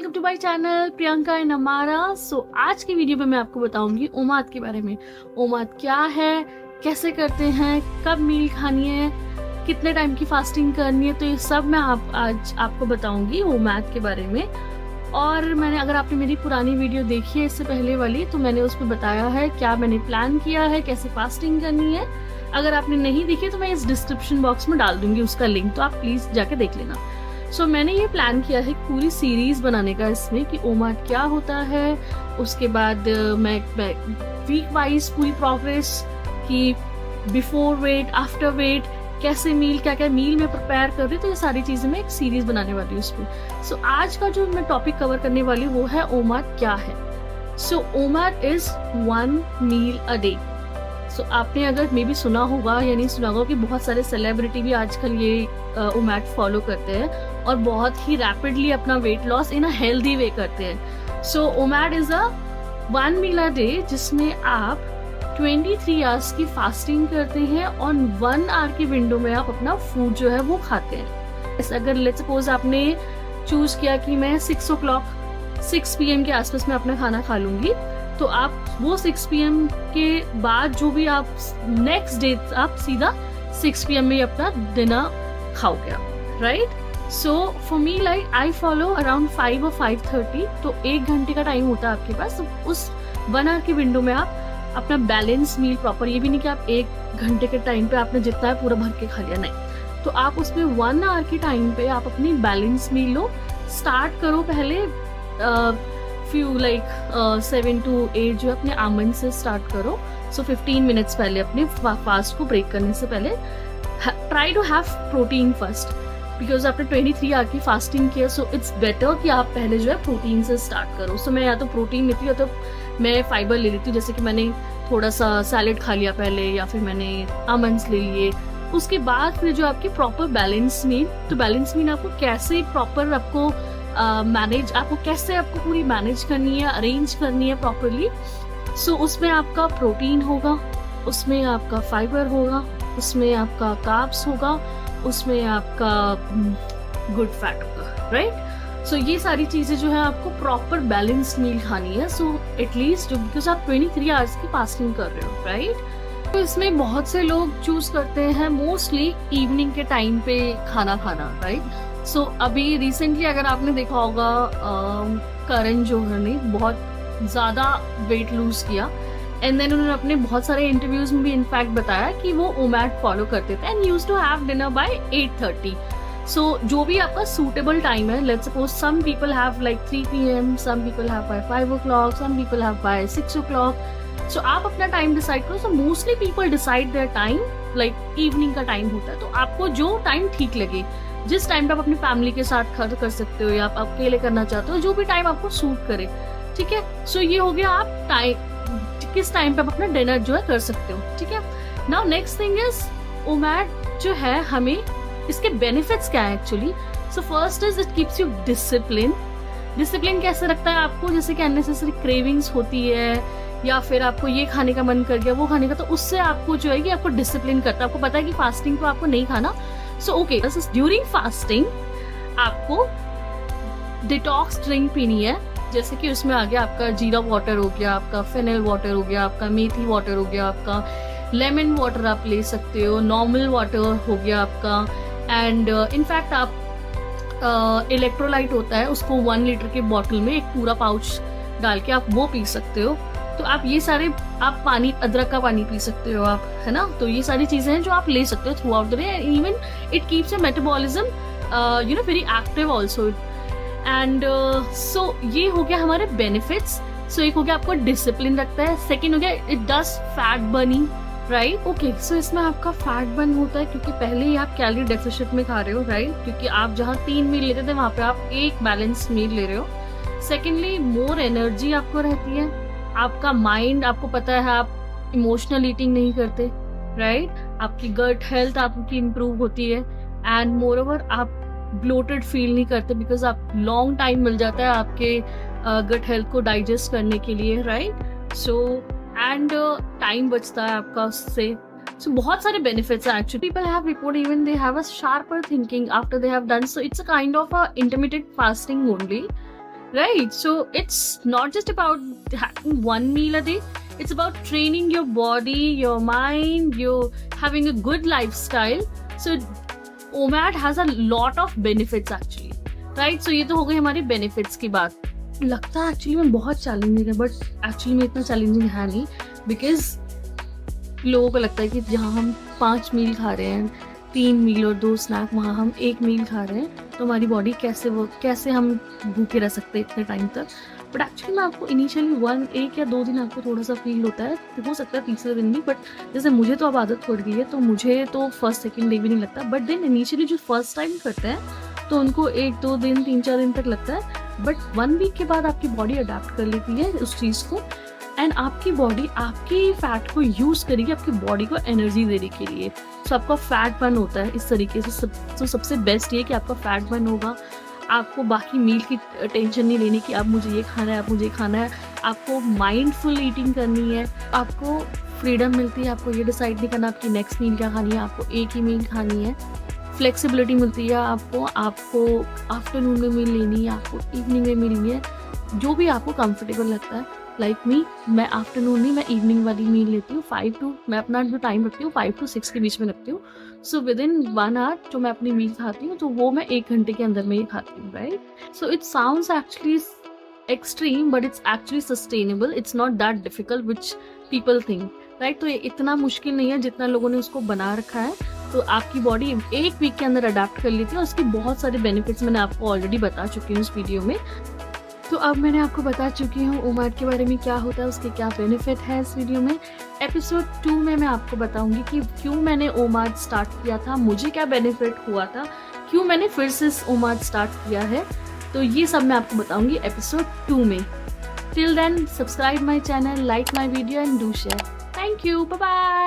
Welcome to my channel Priyanka and Amara. आज की video में मैं आपको बताऊंगी ओमाद के बारे में। ओमाद क्या है, कैसे करते हैं, कब मील खानी है, कितने टाइम की फास्टिंग करनी है, तो ये सब मैं आज आपको बताऊंगी ओमाद के बारे में। और अगर आपने मेरी पुरानी वीडियो देखी है इससे पहले वाली, तो मैंने उसमें बताया है क्या मैंने प्लान किया है, कैसे फास्टिंग करनी है। अगर आपने नहीं देखी तो मैं इस डिस्क्रिप्शन बॉक्स में डाल दूंगी उसका लिंक, तो आप प्लीज जाके देख लेना। मैंने ये प्लान किया है पूरी सीरीज बनाने का इसमें कि ओमाद क्या होता है। उसके बाद मैं वीक वाइज पूरी प्रोग्रेस की, बिफोर वेट, आफ्टर वेट, कैसे मील, क्या क्या मील में प्रिपेयर कर रही हूँ, तो ये सारी चीजें मैं एक सीरीज बनाने वाली हूँ उसमें। आज का जो मैं टॉपिक कवर करने वाली हूँ वो है ओमाद क्या है। ओमाद इज 1 मील अ डे। आपने अगर मे बी सुना होगा या नहीं सुना होगा कि बहुत सारे सेलिब्रिटी भी आजकल ये ओमाद फॉलो करते हैं और बहुत ही रैपिडली अपना weight loss in a healthy way करते हैं। ओमाद is a 1 meal a day जिसमें आप 23 आवर्स की फास्टिंग करते हैं और 1 आवर की विंडो में आप अपना फूड जो है वो खाते हैं। अगर लेट्स सपोज आपने चूज किया कि मैं 6 PM के आसपास में अपना खाना खा लूंगी, तो आप वो 6 PM के बाद जो भी आप नेक्स्ट डे आप सीधा 6 PM में अपना डिनर खाओगे, right. For me like I follow around 5 और 5:30, तो 1 घंटे का टाइम होता है आपके पास। उस 1 आवर की विंडो में आप अपना बैलेंस मील प्रॉपर, ये भी नहीं कि आप 1 घंटे के टाइम पे आपने जितना है पूरा भर के खा लिया, नहीं। तो आप उसमें 1 आवर के टाइम पे आप अपनी बैलेंस मील लो। स्टार्ट करो पहले फ्यू लाइक 7 to 8 जो अपने आमंड से स्टार्ट करो। 15 मिनट्स पहले अपने फास्ट को ब्रेक करने से पहले try to have protein first, because आपने 23 आवर की फास्टिंग किया, सो इट्स बेटर कि आप पहले जो है प्रोटीन से स्टार्ट करो। मैं या तो प्रोटीन लेती हूँ या तो मैं फाइबर ले लेती हूँ, जैसे कि मैंने थोड़ा सा सैलेड खा लिया पहले, या फिर मैंने आमंड्स ले लिए। उसके बाद फिर जो आपकी प्रॉपर बैलेंस मील, तो बैलेंस मील आपको कैसे प्रॉपर आपको मैनेज, आपको कैसे आपको पूरी मैनेज करनी है, अरेंज करनी है प्रॉपरली। उसमें आपका प्रोटीन होगा, उसमें आपका फाइबर होगा, उसमें आपका कार्ब्स होगा, उसमें आपका गुड फैट होगा, राइट। ये सारी चीजें जो है आपको प्रॉपर बैलेंस मील खानी है। एटलीस्ट बिकॉज आप 23 आवर्स की फास्टिंग कर रहे हो, राइट। तो इसमें बहुत से लोग चूज करते हैं मोस्टली इवनिंग के टाइम पे खाना खाना, राइट। अभी रिसेंटली अगर आपने देखा होगा करण जौहर ने बहुत ज्यादा वेट लूज किया, एंड देन उन्होंने अपने बहुत सारे इंटरव्यूज में भी इनफैक्ट बताया कि वो ओमाद फॉलो करते थे and used to have dinner by 8:30। जो भी आपका सूटेबल टाइम है, let's suppose some people have like 3 PM, some people have by 5 o'clock, some people have by 6 o'clock। आप अपना टाइम डिसाइड करो। Mostly people decide their time like evening का time होता है, तो आपको जो टाइम ठीक लगे, जिस टाइम पे आप अपनी फैमिली के साथ कर सकते हो या आप अकेले करना चाहते हो, जो भी टाइम आपको सूट करे, ठीक है। ये हो गया आप टाइम, किस टाइम पे आप अपना डिनर जो है कर सकते हो, ठीक है। नाउ नेक्स्ट थिंग इज ओमाद जो है, हमें इसके बेनिफिट्स क्या है actually. First is it keeps you discipline. Discipline कैसे रखता है आपको, जैसे कि अननेसेसरी क्रेविंग्स होती है या फिर आपको ये खाने का मन कर गया, वो खाने का, तो उससे आपको जो है कि आपको डिसिप्लिन करता है। आपको पता है कि फास्टिंग तो आपको नहीं खाना। ओके, ड्यूरिंग फास्टिंग आपको डिटॉक्स ड्रिंक पीनी है, जैसे कि उसमें आ गया आपका जीरा वाटर हो गया, आपका फेनल वाटर हो गया, आपका मेथी वाटर हो गया, आपका लेमन वाटर आप ले सकते हो, नॉर्मल वाटर हो गया आपका, एंड इनफैक्ट आप इलेक्ट्रोलाइट होता है, उसको 1 लीटर के बॉटल में एक पूरा पाउच डाल के आप वो पी सकते हो। तो आप ये सारे, आप पानी, अदरक का पानी पी सकते हो आप, है ना। तो ये सारी चीजें हैं जो आप ले सकते हो through out the day, even it keeps your metabolism very active also. And ये हो गया हमारे बेनिफिट्स। एक हो गया आपको डिसिप्लिन रखता है, सेकेंड हो गया it does fat burning, right. Okay, इसमें आपका फैट बर्न होता है क्योंकि पहले ही आप कैलोरी डेफिसिट में खा रहे हो, राइट। क्योंकि आप जहाँ 3 मील लेते थे वहां पे आप 1 बैलेंस मील ले रहे हो। सेकेंडली मोर एनर्जी आपको रहती है, आपका माइंड, आपको पता है आप इमोशनल ईटिंग नहीं करते, राइट। आपकी गट हेल्थ आपकी इम्प्रूव होती है, एंड मोर ओवर आप ब्लोटेड फील नहीं करते, बिकॉज आप लॉन्ग टाइम मिल जाता है आपके गट हेल्थ को डाइजेस्ट करने के लिए, राइट। एंड टाइम बचता है आपका उससे। बहुत सारे बेनिफिट्स हैं actually. People have report even they have a sharper thinking after they have done, so it's a kind of a intermittent fasting only. right? So it's not just about having one meal a day, it's about training your body, your mind, you're having a good lifestyle. So OMAD has a lot of benefits actually, right? So ये तो हो गई हमारी benefits की बात. लगता है actually में बहुत चैलेंजिंग है, बट एक्चुअली में इतना चैलेंजिंग है नहीं, बिकॉज लोगों को लगता है कि जहाँ हम 5 मील खा रहे हैं, 3 मील और 2 स्नैक, वहाँ हम 1 मील खा रहे हैं, तो हमारी बॉडी कैसे हम भूखे रह सकते हैं इतने टाइम तक. बट एक्चुअली में आपको इनिशियली 1 या 2 दिन आपको थोड़ा सा फील होता है, हो सकता है तीसरे दिन भी, बट जैसे मुझे तो अब आदत पड़ गई है, तो मुझे तो फर्स्ट सेकेंड डे भी नहीं लगता. बट देन इनिशियली जो फर्स्ट टाइम करते हैं तो उनको 1-2 दिन 3-4 दिन तक लगता है, बट 1 वीक के बाद आपकी बॉडी अडेप्ट कर लेती है उस चीज़ को, एंड आपकी बॉडी आपकी फैट को यूज़ करेगी आपकी बॉडी को एनर्जी देने के लिए. सो आपका फैट बर्न होता है इस तरीके से. तो सबसे बेस्ट ये कि आपका फैट बर्न होगा, आपको बाकी मील की टेंशन नहीं लेनी कि अब मुझे ये खाना है, अब मुझे ये खाना है. आपको माइंडफुल ईटिंग करनी है, आपको फ्रीडम मिलती है, आपको ये डिसाइड नहीं करना आपकी नेक्स्ट मील क्या खानी है, आपको एक ही मील खानी है. फ्लेक्सिबिलिटी मिलती है आपको आफ्टरनून में मील लेनी है, आपको इवनिंग में मील लेनी है, जो भी आपको कंफर्टेबल लगता है. लाइक मी, मैं आफ्टरनून नहीं, मैं इवनिंग वाली मील लेती हूँ. 5 to, मैं अपना जो टाइम रखती हूँ 5 to 6 के बीच में रखती हूँ. सो विद इन 1 आवर जो मैं अपनी मील खाती हूँ, तो वो मैं 1 घंटे के अंदर में ही खाती हूँ, right. So it sounds actually extreme, but it's actually sustainable. It's not that difficult which people think, right. तो ये इतना मुश्किल नहीं है जितना लोगों ने उसको बना रखा है. तो आपकी बॉडी 1 वीक के अंदर अडेप्ट कर लेती है, और उसके बहुत सारे बेनिफिट्स मैंने आपको ऑलरेडी बता चुकी हूँ इस वीडियो में. तो अब मैंने आपको बता चुकी हूँ OMAD के बारे में, क्या होता है, उसके क्या बेनिफिट है. इस वीडियो में एपिसोड 2 में मैं आपको बताऊंगी कि क्यों मैंने OMAD स्टार्ट किया था, मुझे क्या बेनिफिट हुआ था, क्यों मैंने फिर से OMAD स्टार्ट किया है. तो ये सब मैं आपको बताऊंगी एपिसोड 2 में. Till then subscribe my channel, like my video and do share. Thank you, bye bye.